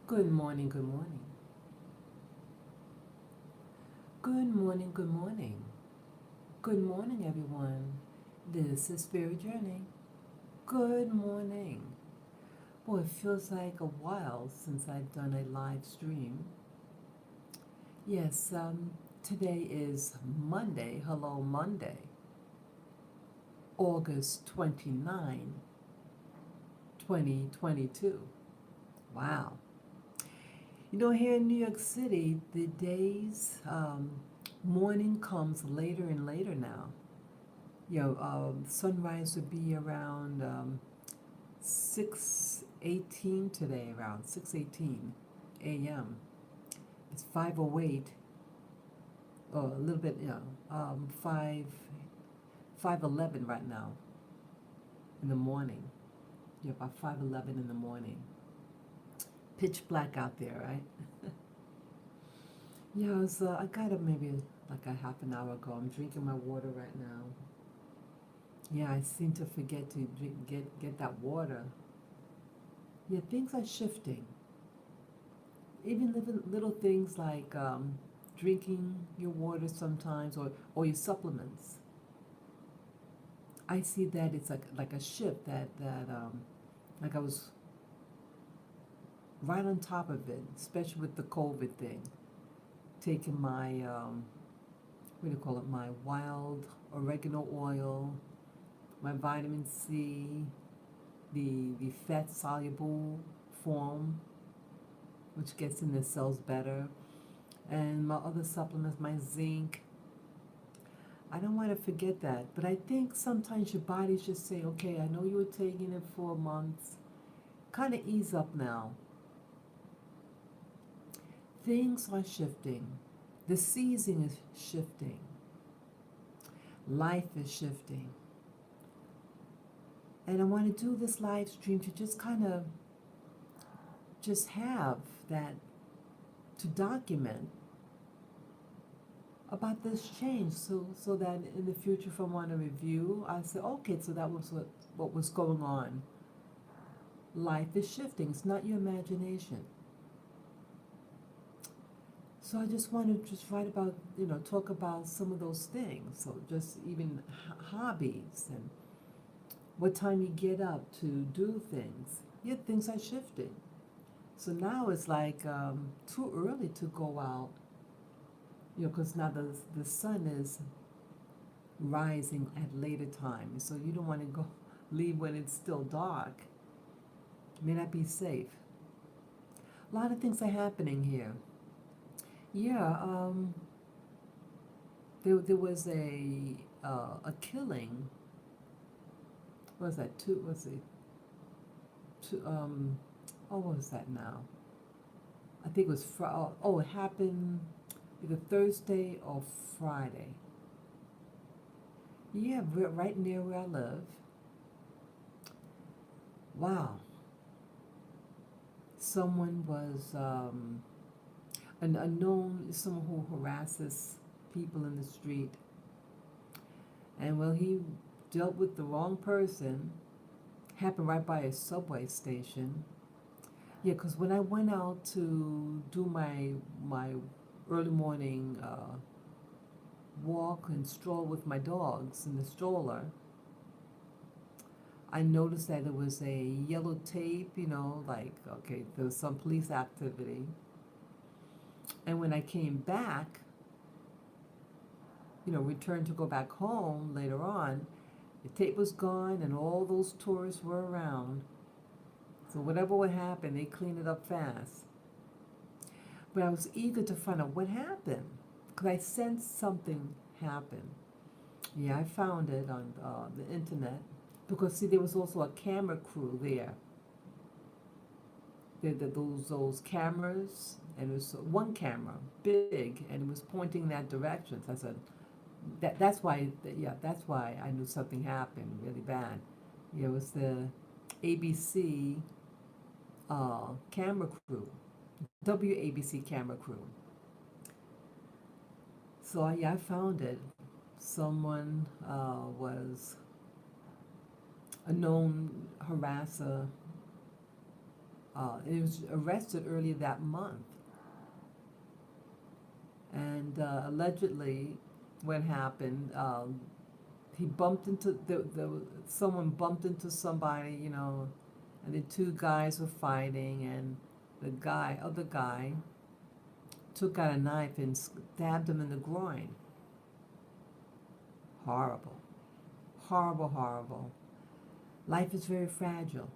Good morning, good morning. Good morning, good morning. Good morning, everyone. This is Spirit Journey. Good morning. Boy, it feels like a while since I've done a live stream. Yes, today is Monday. Hello, Monday, August 29, 2022. Wow. Here in New York City, the days, morning comes later and later now. Sunrise would be around 6:18 today, around 6:18 a.m. It's 5:08, or a little bit, 5:11 right now in the morning. Yeah, about 5:11 in the morning. Pitch black out there, right? I got up maybe like a half an hour ago. I'm drinking my water right now. Yeah, I seem to forget to get that water. Yeah, things are shifting. Even little things like drinking your water sometimes, or your supplements. I see that it's like a shift that like I was right on top of it, especially with the COVID thing. Taking my what do you call it? My wild oregano oil, my vitamin C, the fat soluble form, which gets in the cells better, and my other supplements, my zinc. I don't want to forget that, but I think sometimes your body should say, okay, I know you were taking it for months, kind of ease up now. Things are shifting. The season is shifting. Life is shifting. And I want to do this live stream to just kind of just have that, to document about this change, so that in the future if I want to review, I say, okay, so that was what was going on. Life is shifting. It's not your imagination. So I just want to just write about, talk about some of those things. So just even hobbies and what time you get up to do things. Yeah, things are shifting. So now it's like too early to go out, because now the sun is rising at later time. So you don't want to go leave when it's still dark. It may not be safe. A lot of things are happening here. Yeah, there was a killing. What was that? Two, what was that now? I think it was it happened either Thursday or Friday. Yeah, right near where I live. Wow. Someone was an unknown, someone who harasses people in the street. And well, he dealt with the wrong person. Happened right by a subway station. Yeah, because when I went out to do my early morning walk and stroll with my dogs in the stroller, I noticed that there was a yellow tape, like, okay, there was some police activity. And when I came back, returned to go back home later on, the tape was gone and all those tourists were around. So whatever would happen, they cleaned it up fast. But I was eager to find out what happened, because I sensed something happened. Yeah, I found it on the internet. Because see, there was also a camera crew there. Those cameras, and it was one camera, big, and it was pointing that direction. So I said, that's why I knew something happened really bad. Yeah, it was the ABC camera crew, WABC camera crew. So yeah, I found it. Someone was a known harasser, he was arrested earlier that month. And allegedly, what happened, he bumped into, someone bumped into somebody, and the two guys were fighting, and other guy, took out a knife and stabbed him in the groin. Horrible. Horrible, horrible. Life is very fragile.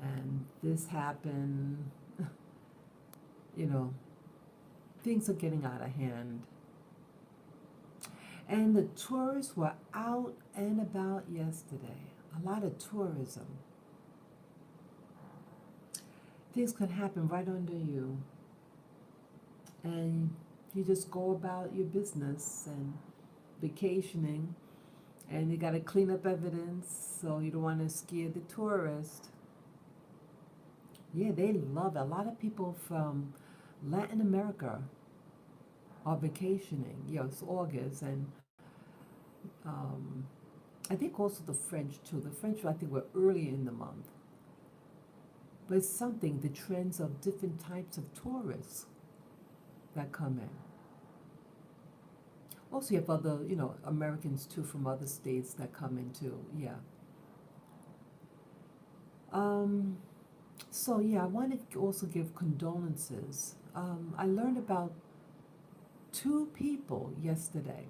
And this happened, things are getting out of hand. And the tourists were out and about yesterday. A lot of tourism. Things could happen right under you. And you just go about your business and vacationing, and you got to clean up evidence, so you don't want to scare the tourist. Yeah, they love it. A lot of people from Latin America are vacationing. It's August, and I think also the French too. The French, I think, were early in the month. But it's something, the trends of different types of tourists that come in. Also, you have other, Americans too from other states that come in too. Yeah. So yeah, I want to also give condolences. I learned about 2 people yesterday.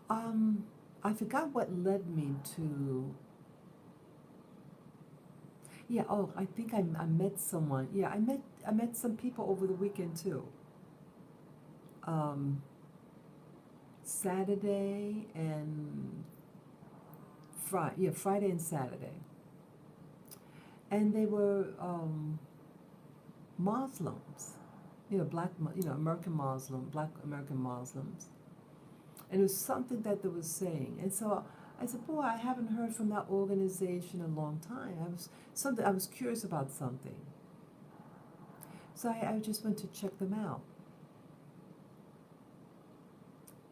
I forgot what led me to. Yeah. Oh, I think I met someone. Yeah, I met some people over the weekend too. Saturday and Friday and Saturday. And they were Muslims, American Black American Muslims. And it was something that they were saying. And so I said, boy, I haven't heard from that organization in a long time. I was curious about something. So I just went to check them out.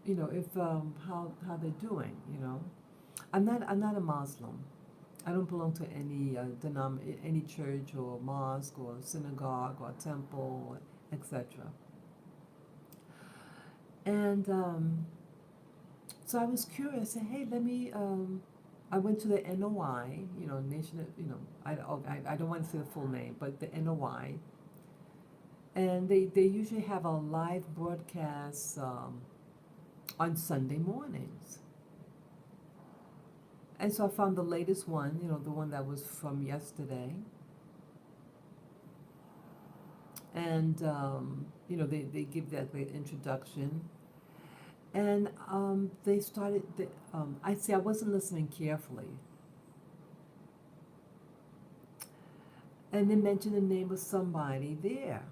If how they're doing. I'm not a Muslim. I don't belong to any church or mosque or synagogue or temple, etc. And so I was curious. I said, hey, let me. I went to the NOI, Nation. I don't want to say the full name, but the NOI. And they usually have a live broadcast on Sunday mornings. And so I found the latest one, the one that was from yesterday. And, they give that the introduction. And they started, I wasn't listening carefully. And they mentioned the name of somebody there,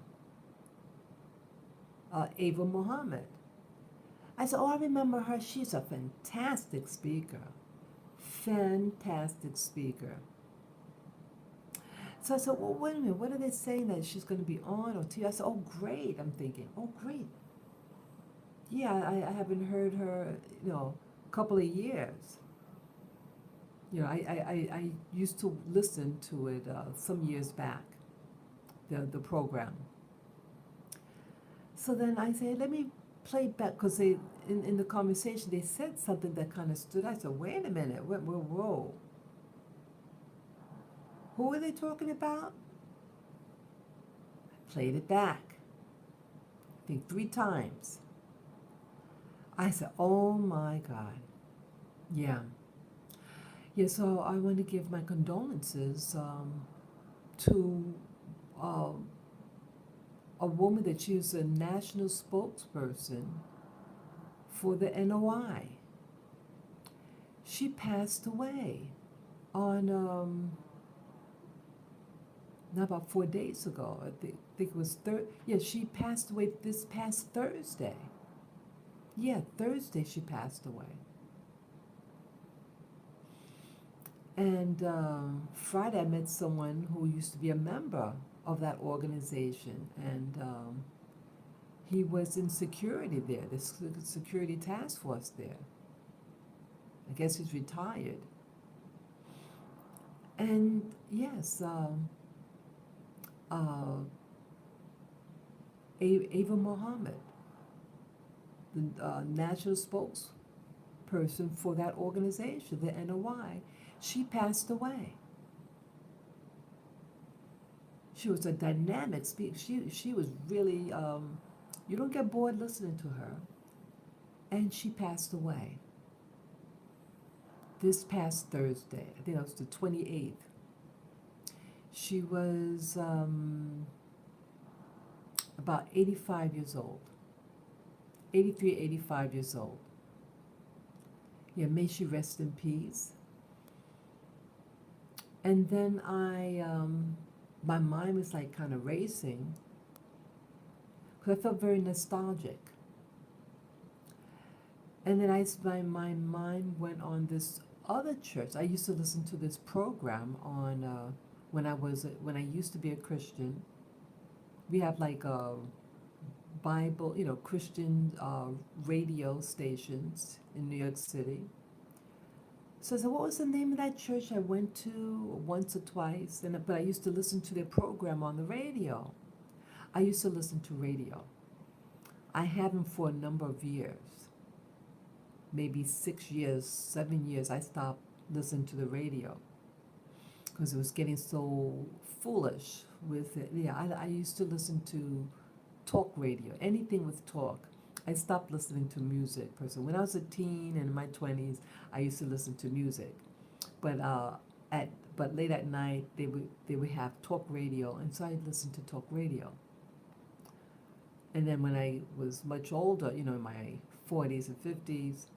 Ava Muhammad. I said, oh, I remember her. She's a fantastic speaker. Fantastic speaker. So I said, well, wait a minute. What are they saying that she's going to be on or TV? I said, oh, great. I'm thinking, oh, great. Yeah, I haven't heard her, a couple of years. I used to listen to it some years back, the program. So then I said, let me play back, because they in the conversation they said something that kind of stood out. I said, wait a minute, whoa. Who are they talking about? I played it back, I think 3 times. I said, oh my God. Yeah, so I want to give my condolences to a woman that she was a national spokesperson for the NOI. She passed away on not about 4 days ago. I think it was she passed away this past Thursday. Yeah, Thursday she passed away. And Friday I met someone who used to be a member of that organization, and he was in security there, the security task force there. I guess he's retired. And yes, uh, Ava Mohammed, the national spokesperson for that organization, the NOI, she passed away. She was a dynamic speaker. She was really, you don't get bored listening to her. And she passed away this past Thursday. I think it was the 28th. She was about 85 years old, 83, 85 years old. Yeah, may she rest in peace. And then my mind was like kind of racing because I felt very nostalgic. And then my mind went on this other church. I used to listen to this program on when I used to be a Christian. We have like a Bible, Christian radio stations in New York City. So I said, what was the name of that church I went to once or twice? But I used to listen to their program on the radio. I used to listen to radio. I haven't for a number of years. Maybe 6 years, 7 years, I stopped listening to the radio because it was getting so foolish with it. Yeah, I used to listen to talk radio, anything with talk. I stopped listening to music personally. When I was a teen and in my 20s, I used to listen to music. But but late at night they would have talk radio, and so I listened to talk radio. And then when I was much older, in my 40s and 50s,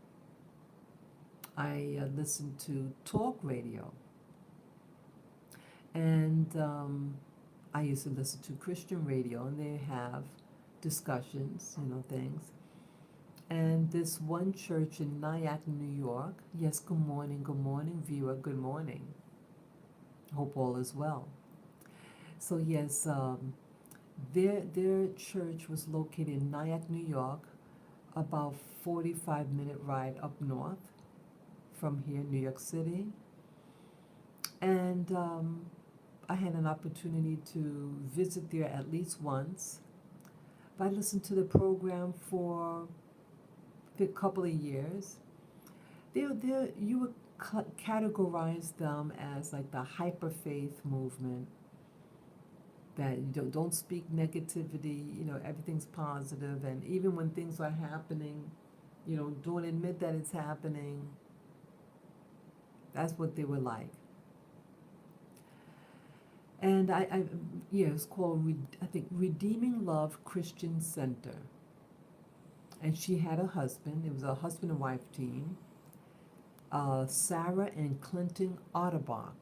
I listened to talk radio. And I used to listen to Christian radio, and they have discussions, things. And this one church in Nyack, New York, yes, good morning, viewer, good morning. Hope all is well. So yes, their church was located in Nyack, New York, about 45-minute ride up north from here, New York City. And I had an opportunity to visit there at least once. But I listened to the program for a couple of years. You would categorize them as like the hyper faith movement, that you don't speak negativity, everything's positive, and even when things are happening, don't admit that it's happening. That's what they were like. And it's called, I think, Redeeming Love Christian Center. And she had a husband. It was a husband and wife team. Sarah and Clinton Otterbach,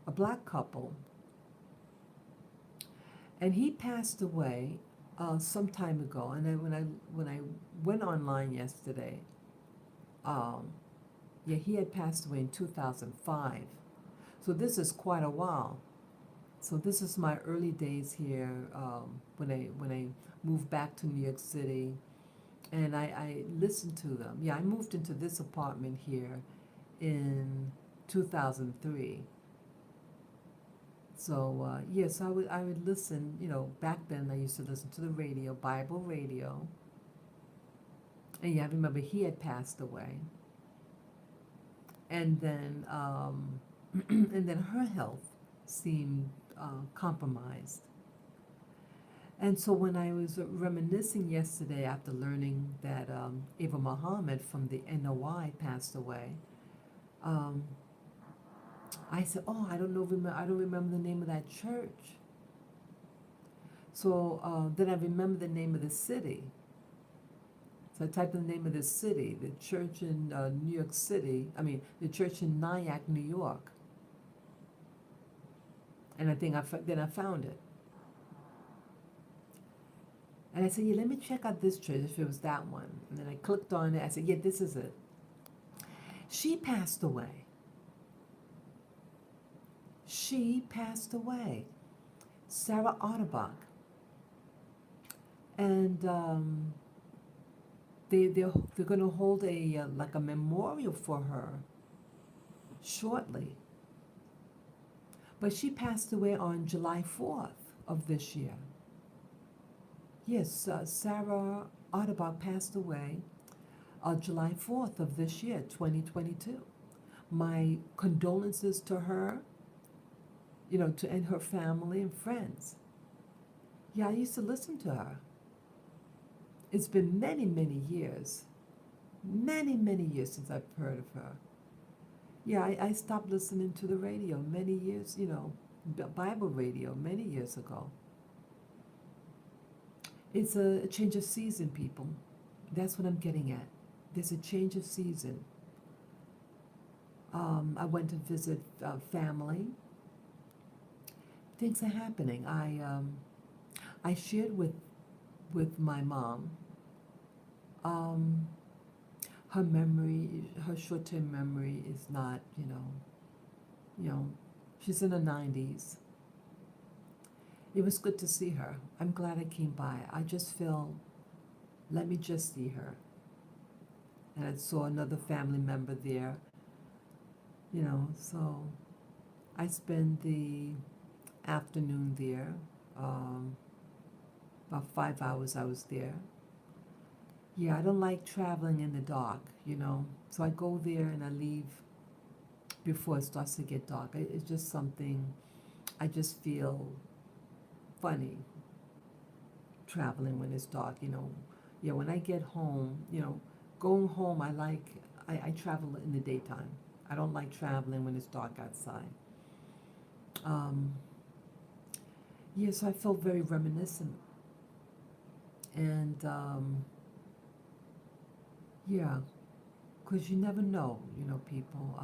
a black couple. And he passed away some time ago. And then when I went online yesterday, he had passed away in 2005. So this is quite a while. So this is my early days here when I moved back to New York City, and I listened to them. Yeah, I moved into this apartment here in 2003. So yes, I would listen. Back then I used to listen to the radio, Bible radio. And yeah, I remember he had passed away. And then and then her health seemed compromised. And so when I was reminiscing yesterday after learning that Ava Muhammad from the NOI passed away, I said, "Oh, I don't remember the name of that church." So then I remember the name of the city. So I typed in the name of the city, the church in New York City. The church in Nyack, New York. And I think then I found it. And I said, yeah, let me check out this church if it was that one. And then I clicked on it. I said, yeah, this is it. She passed away. Sarah Otterbach. And they're going to hold like a memorial for her shortly. But she passed away on July 4th of this year. Yes, Sarah Otterbach passed away July 4th of this year, 2022. My condolences to her, and her family and friends. Yeah, I used to listen to her. It's been many, many years since I've heard of her. Yeah, I stopped listening to the radio many years, Bible radio many years ago. It's a change of season, people. That's what I'm getting at. There's a change of season. I went to visit family. Things are happening. I shared with my mom. Her memory, her short-term memory is not, she's in her 90s. It was good to see her. I'm glad I came by. I just feel, let me just see her. And I saw another family member there, so I spent the afternoon there. About 5 hours I was there. Yeah, I don't like traveling in the dark, So I go there and I leave before it starts to get dark. It's just something, I just feel funny traveling when it's dark, Yeah, when I get home, going home, I travel in the daytime. I don't like traveling when it's dark outside. Yeah, so I felt very reminiscent. And, yeah, because you never know, people.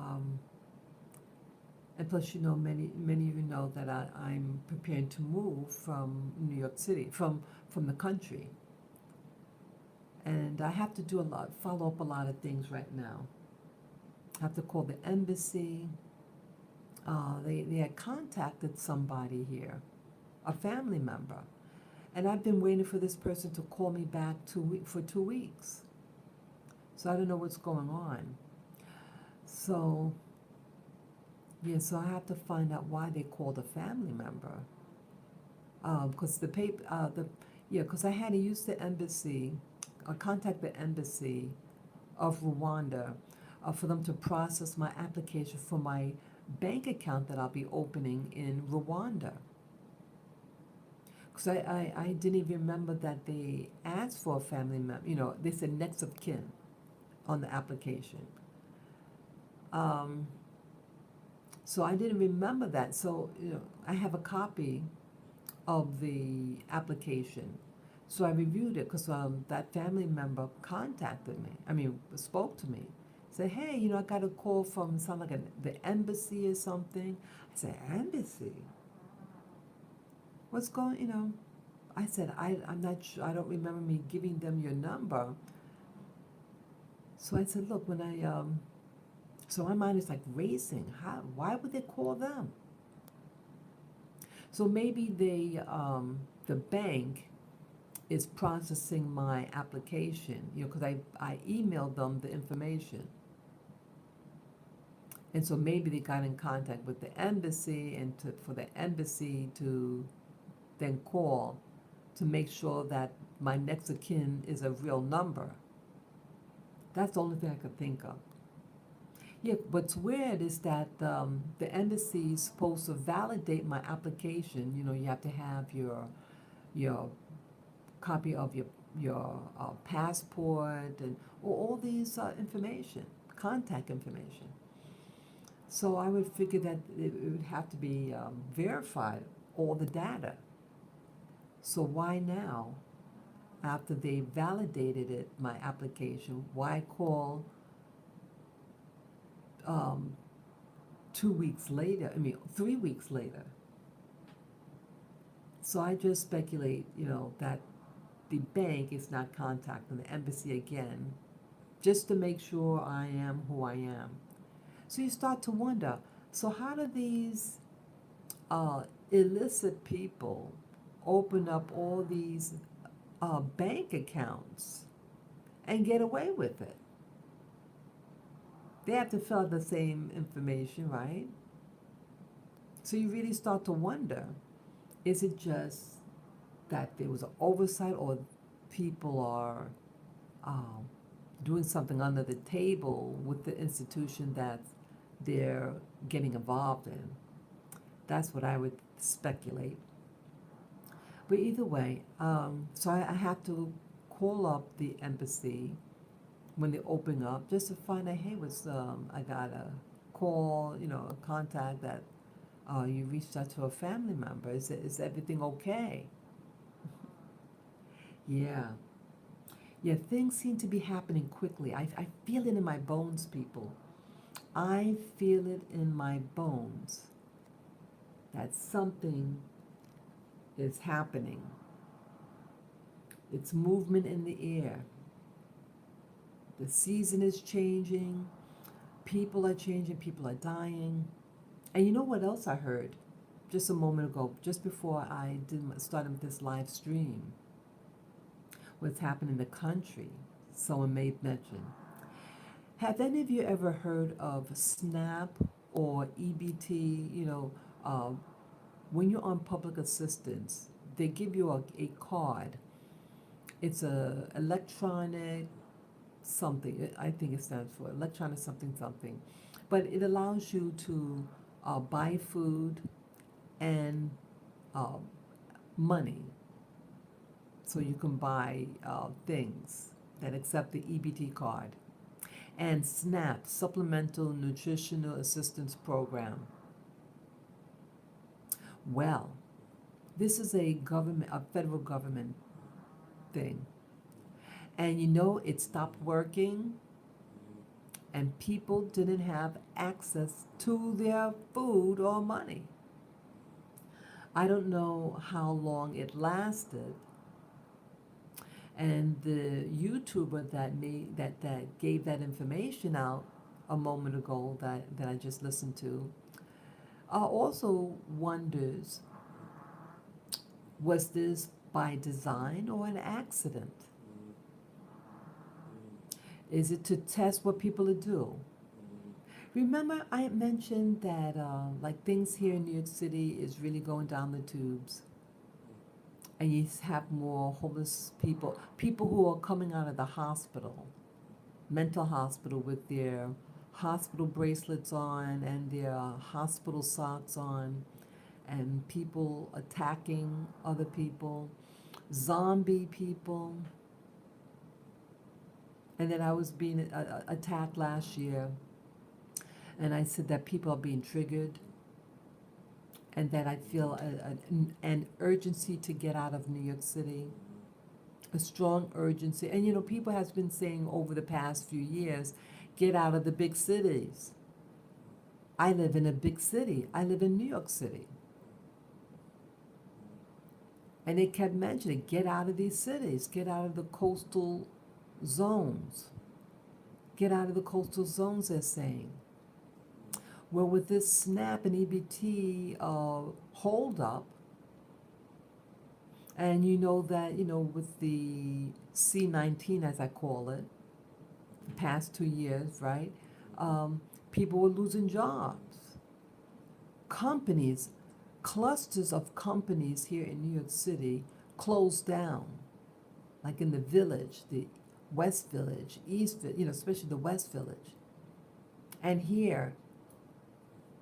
And plus, many of you know that I'm preparing to move from New York City, from the country. And I have to follow up a lot of things right now. I have to call the embassy. They had contacted somebody here, a family member. And I've been waiting for this person to call me back for 2 weeks. So I don't know what's going on. So, yeah, so I have to find out why they called a family member. Because because I had to use the embassy, contact the embassy of Rwanda for them to process my application for my bank account that I'll be opening in Rwanda. Because I didn't even remember that they asked for a family member. They said next of kin on the application. So I didn't remember that. So, I have a copy of the application. So I reviewed it because that family member contacted me. Spoke to me. Said, hey, I got a call from the embassy or something. I said, embassy? What's going, I said, I'm not sure, I don't remember me giving them your number. So I said, look, so my mind is like racing. Why would they call them? So maybe the bank is processing my application, because I emailed them the information. And so maybe they got in contact with the embassy and for the embassy to then call to make sure that my next of kin is a real number. That's the only thing I could think of. Yeah, what's weird is that the embassy is supposed to validate my application. You have to have your copy of your passport and all these information, contact information. So I would figure that it would have to be verified, all the data. So why now, after they validated it, my application, why call 2 weeks later, 3 weeks later? So I just speculate, that the bank is not contacting the embassy again, just to make sure I am who I am. So you start to wonder, so how do these illicit people open up all these bank accounts and get away with it? They have to fill out the same information, right? So you really start to wonder, is it just that there was an oversight, or people are um, doing something under the table with the institution that they're getting involved in? That's what I would speculate. But either way, so I have to call up the embassy when they open up just to find out, hey, what's I got a call, a contact that you reached out to a family member. Is everything okay? Yeah. Yeah, things seem to be happening quickly. I feel it in my bones, people. I feel it in my bones that something is happening. It's movement in the air. The season is changing. People are changing. People are dying. And you know what else I heard just a moment ago, just before I started this live stream? What's happening in the country? Someone made mention. Have any of you ever heard of SNAP or EBT? Uh, when you're on public assistance, they give you a card. It's a electronic something. I think it stands for electronic something something, but it allows you to buy food and uh, money, so you can buy things that accept the EBT card. And SNAP, Supplemental Nutritional Assistance Program. Well, this is a federal government thing. And it stopped working, and people didn't have access to their food or money. I don't know how long it lasted. And the YouTuber that gave that information out a moment ago that I just listened to also wonders, was this by design or an accident? Is it to test what people will do? Remember, I mentioned that things here in New York City is really going down the tubes, and you have more homeless people who are coming out of the hospital, mental hospital, with their hospital bracelets on and their hospital socks on, and people attacking other people, zombie people. And then I was being attacked last year, and I said that people are being triggered, and that I feel an urgency to get out of New York City, a strong urgency. And people has been saying over the past few years, get out of the big cities. I live in a big city. I live in New York City. And they kept mentioning, get out of these cities, get out of the coastal zones. Get out of the coastal zones, they're saying. Well, with this SNAP and EBT hold up, and with the C-19, as I call it, the past 2 years, right? People were losing jobs. Companies, clusters of companies here in New York City closed down, like in the Village, the West Village, East Village, especially the West Village. And here,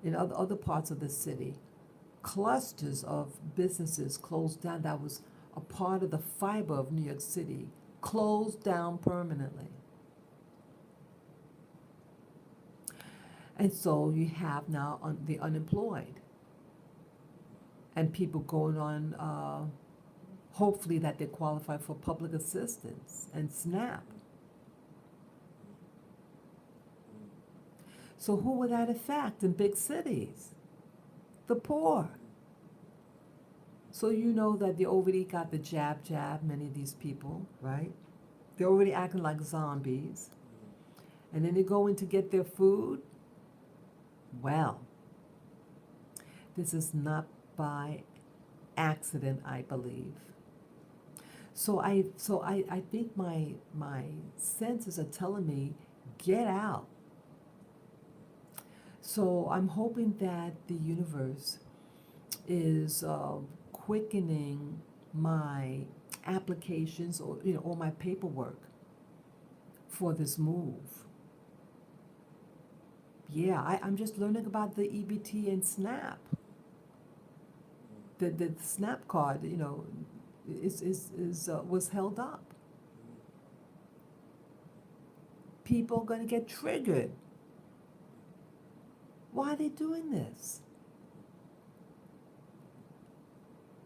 in other parts of the city, clusters of businesses closed down. That was a part of the fiber of New York City, closed down permanently. And so you have now the unemployed, and people going on, hopefully that they qualify for public assistance and SNAP. So who would that affect in big cities? The poor. So that they already got the jab, many of these people, right? They're already acting like zombies. And then they go in to get their food. Well, this is not by accident, I believe. So I think my senses are telling me, get out. So I'm hoping that the universe is quickening my applications or all my paperwork for this move. Yeah, I'm just learning about the EBT and SNAP. The SNAP card, is was held up. People are going to get triggered. Why are they doing this?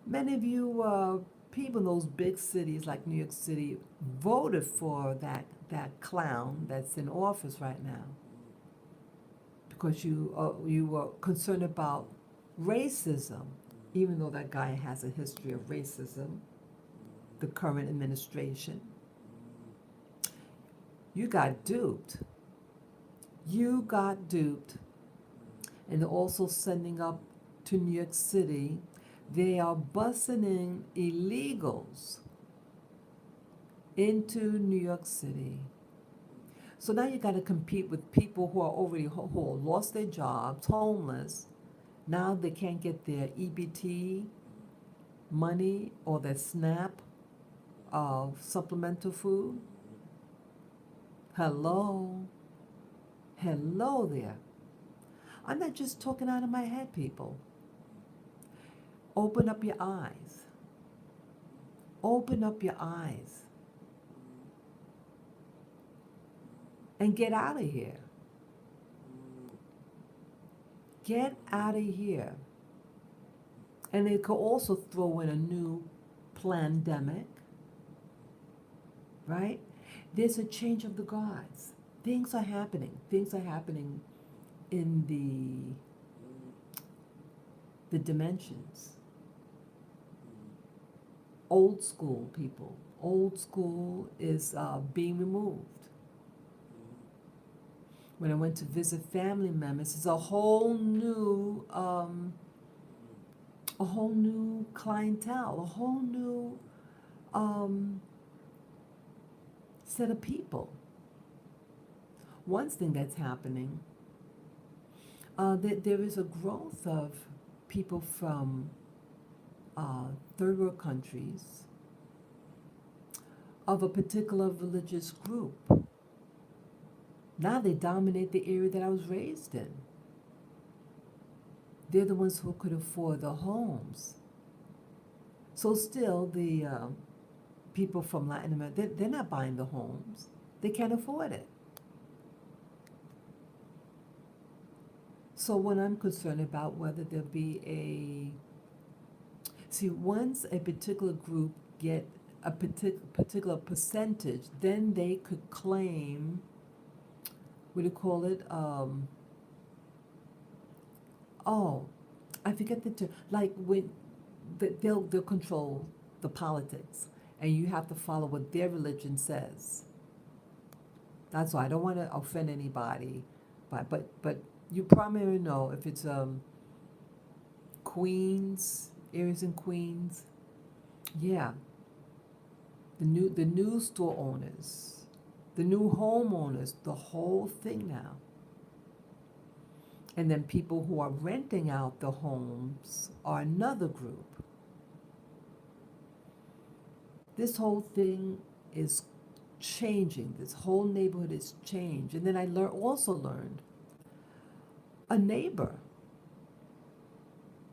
Many of you people in those big cities like New York City voted for that clown that's in office right now because you were concerned about racism, even though that guy has a history of racism, the current administration. You got duped. You got duped. And they're also sending up to New York City. They are busing in illegals into New York City. So now you got to compete with people who are already who lost their jobs, homeless. Now they can't get their EBT money or their SNAP of supplemental food. Hello there. I'm not just talking out of my head, people. Open up your eyes. Open up your eyes. And get out of here. Get out of here. And they could also throw in a new pandemic, right? There's a change of the guards. Things are happening. Things are happening in the dimensions. Old school people. Old school is being removed. When I went to visit family members, it's a whole new clientele, a whole new set of people. One thing that's happening, there is a growth of people from third world countries of a particular religious group. Now they dominate the area that I was raised in. They're the ones who could afford the homes. So still, the people from Latin America, they're not buying the homes. They can't afford it. So when I'm concerned about whether there'll be once a particular group get a particular percentage, then they could claim, what do you call it? I forget the term. Like when they'll control the politics, and you have to follow what their religion says. That's why I don't want to offend anybody, but you probably know if it's Queens, areas in Queens, yeah. The new store owners, the new homeowners, the whole thing now. And then people who are renting out the homes are another group. This whole thing is changing. This whole neighborhood is changed. And then I also learned a neighbor,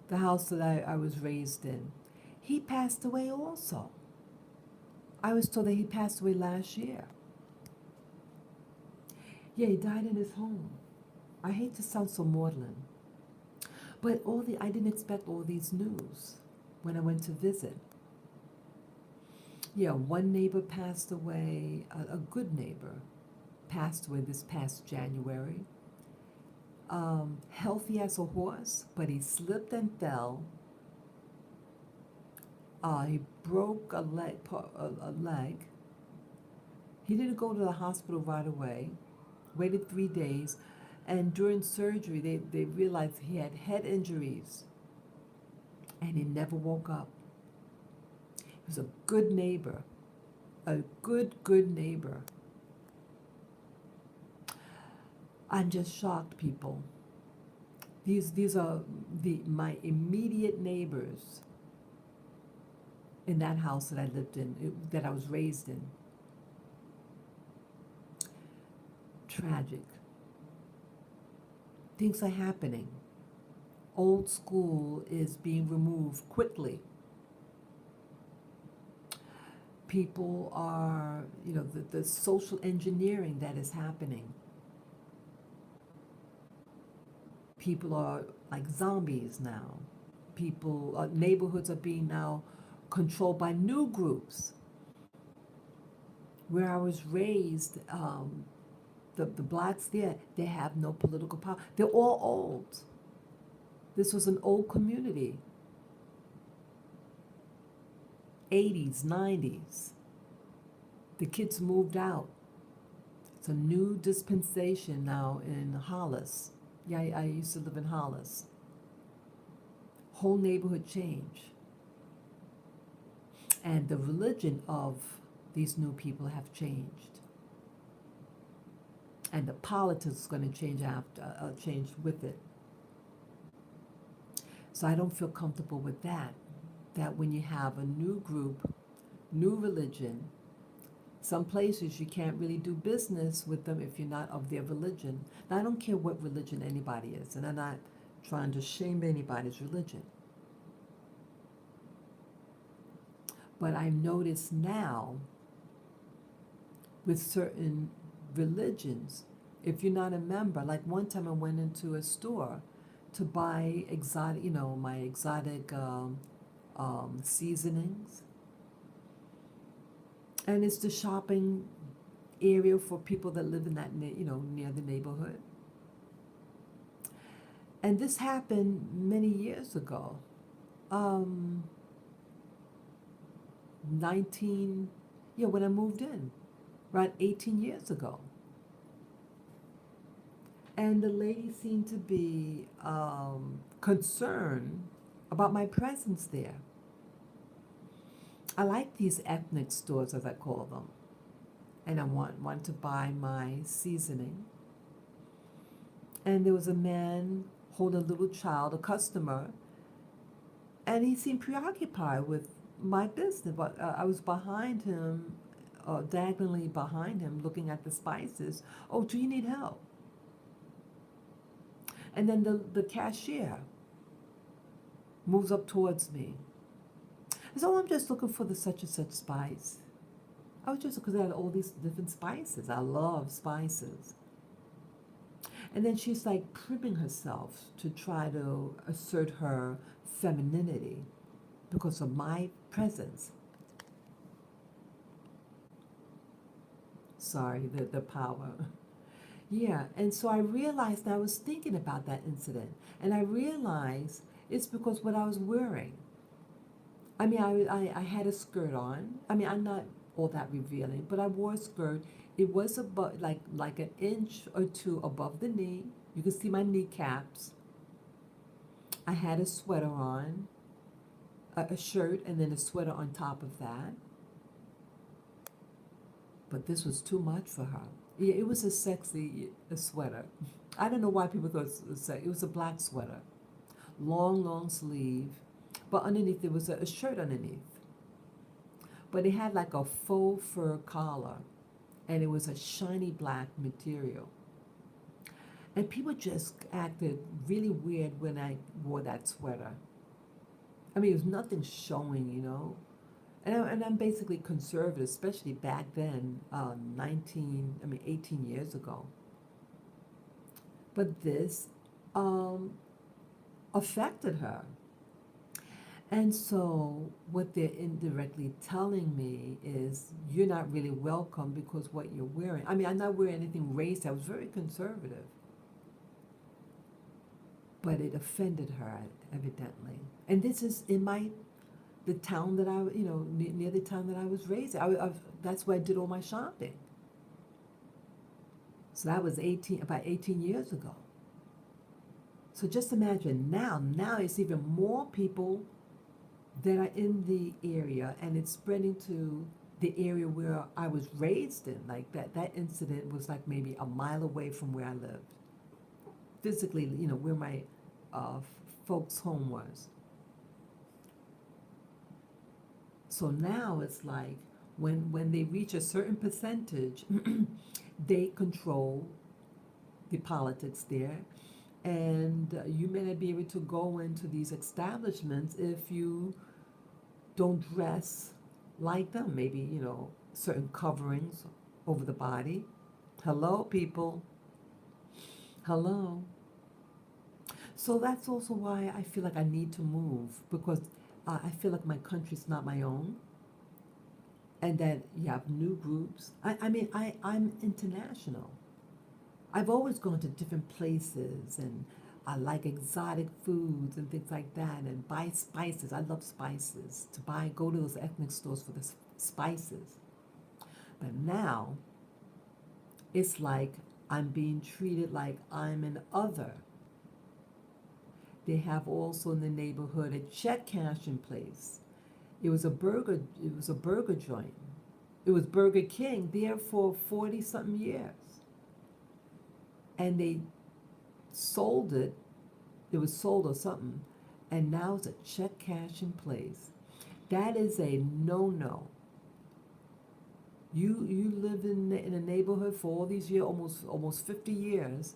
the house that I was raised in, he passed away also. I was told that he passed away last year. Yeah, he died in his home. I hate to sound so maudlin, but I didn't expect all these news when I went to visit. Yeah, one neighbor passed away, a good neighbor passed away this past January. Healthy as a horse, but he slipped and fell. He broke a leg. He didn't go to the hospital right away, waited 3 days, and during surgery they realized he had head injuries, and he never woke up. He was a good neighbor, a good neighbor. I'm just shocked, people. These are my immediate neighbors in that house that I lived in, that I was raised in. Tragic. Things are happening. Old school is being removed quickly. People are, the social engineering that is happening. People are like zombies now. Neighborhoods are being now controlled by new groups. Where I was raised, the blacks there, they have no political power. They're all old. This was an old community. 80s, 90s. The kids moved out. It's a new dispensation now in Hollis. Yeah, I used to live in Hollis. Whole neighborhood change. And the religion of these new people have changed. And the politics is going to change with it. So I don't feel comfortable with that. That when you have a new group, new religion, some places you can't really do business with them if you're not of their religion. Now, I don't care what religion anybody is, and I'm not trying to shame anybody's religion. But I notice now with certain religions, if you're not a member, like one time I went into a store to buy my exotic seasonings. And it's the shopping area for people that live in that, near the neighborhood. And this happened many years ago. when I moved in, around 18 years ago. And the lady seemed to be concerned about my presence there. I like these ethnic stores, as I call them. And I want to buy my seasoning. And there was a man holding a little child, a customer, and he seemed preoccupied with my business. But I was behind him, diagonally behind him, looking at the spices. Oh, do you need help? And then the cashier moves up towards me. I said, oh, I'm just looking for the such and such spice. I was just, because I had all these different spices. I love spices. And then she's like primming herself to try to assert her femininity because of my presence. Sorry, the power. Yeah, and so I realized, I was thinking about that incident, and I realized it's because what I was wearing. I mean, I had a skirt on. I mean, I'm not all that revealing, but I wore a skirt. It was above, like an inch or two above the knee. You could see my kneecaps. I had a sweater on, a shirt, and then a sweater on top of that. But this was too much for her. Yeah, it was a sexy sweater. I don't know why people thought it was a black sweater. Long sleeve. But underneath, there was a shirt underneath. But it had like a faux fur collar. And it was a shiny black material. And people just acted really weird when I wore that sweater. I mean, it was nothing showing, And I'm basically conservative, especially back then, 18 years ago. But this affected her. And so what they're indirectly telling me is, you're not really welcome because what you're wearing. I mean, I'm not wearing anything racy. I was very conservative. But it offended her, evidently. And this is in the town that near the town that I was raised. That's where I did all my shopping. So that was about 18 years ago. So just imagine now it's even more people that are in the area, and it's spreading to the area where I was raised in. Like that incident was like maybe a mile away from where I lived. Physically, where my folks' home was. So now it's like when they reach a certain percentage, they control the politics there, and you may not be able to go into these establishments if you don't dress like them. Maybe, certain coverings over the body. Hello, people. Hello. So that's also why I feel like I need to move, because I feel like my country's not my own, and that you have new groups. I'm international. I've always gone to different places, and I like exotic foods and things like that, and buy spices. I love spices. Go to those ethnic stores for the spices. But now, it's like I'm being treated like I'm an other. They have also in the neighborhood a check cashing place. It was a burger joint. It was Burger King there for 40 something years. And they sold it. It was sold or something, and now it's a check cashing place. That is a no-no. You live in a neighborhood for all these years, almost 50 years,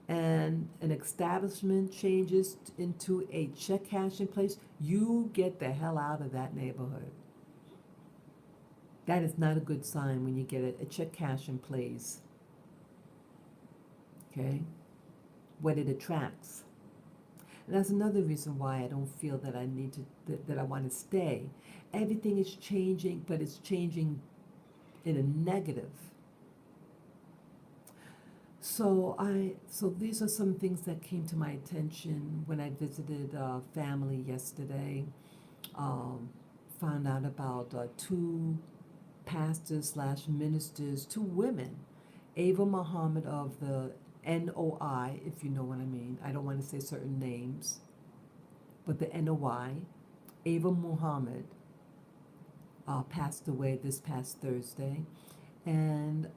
and an establishment changes into a check cashing place. You get the hell out of that neighborhood. That is not a good sign when you get a check cashing place. Okay? What it attracts. And that's another reason why I don't feel that I need to, that I want to stay. Everything is changing, but it's changing in a negative. So these are some things that came to my attention when I visited family yesterday. Found out about two pastors/ministers, two women, Ava Muhammad of the NOI, if you know what I mean. I don't want to say certain names, but the NOI, Ava Muhammad, passed away this past Thursday. And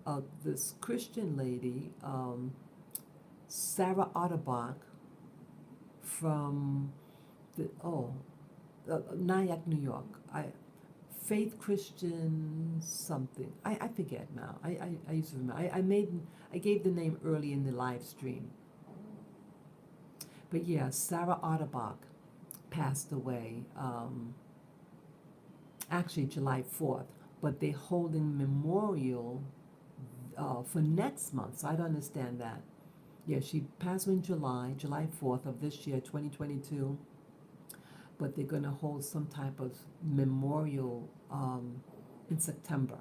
this Christian lady, Sarah Otterbach, from Nyack, New York. Faith Christian something. I forget now. I used to remember. I gave the name early in the live stream. But yeah, Sarah Otterbach passed away. Actually, July 4th. But they're holding memorial for next month. So I don't understand that. Yeah, she passed away in July 4th of this year, 2022. But they're going to hold some type of memorial in September.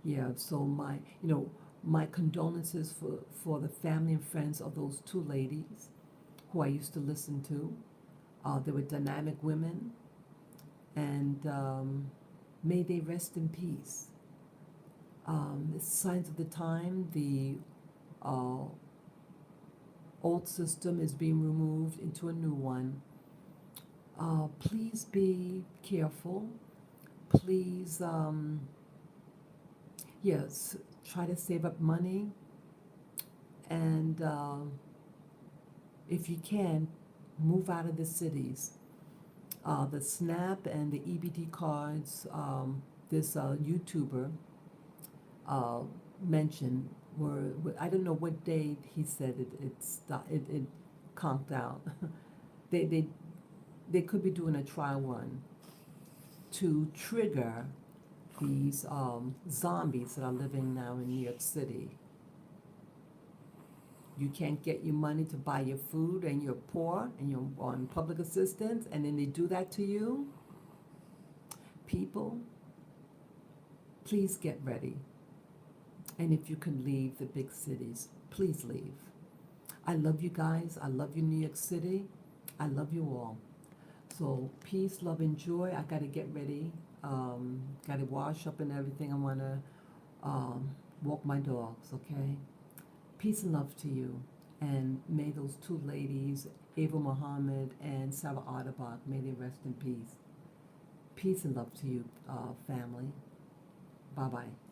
Yeah, so my condolences for the family and friends of those two ladies who I used to listen to. They were dynamic women, and may they rest in peace. It's signs of the time. The old system is being removed into a new one. Please be careful. Please, yes, try to save up money. And if you can, move out of the cities. The SNAP and the EBT cards, this YouTuber mentioned I don't know what day he said it conked out. They could be doing a trial run to trigger these zombies that are living now in New York City. You can't get your money to buy your food, and you're poor, and you're on public assistance, and then they do that to you. People, please get ready. And if you can leave the big cities, please leave. I love you guys. I love you, New York City. I love you all. So peace, love, and joy. I got to get ready. Got to wash up and everything. I want to walk my dogs, okay? Peace and love to you. And may those two ladies, Ava Muhammad and Sarah Otterbach, may they rest in peace. Peace and love to you, family. Bye-bye.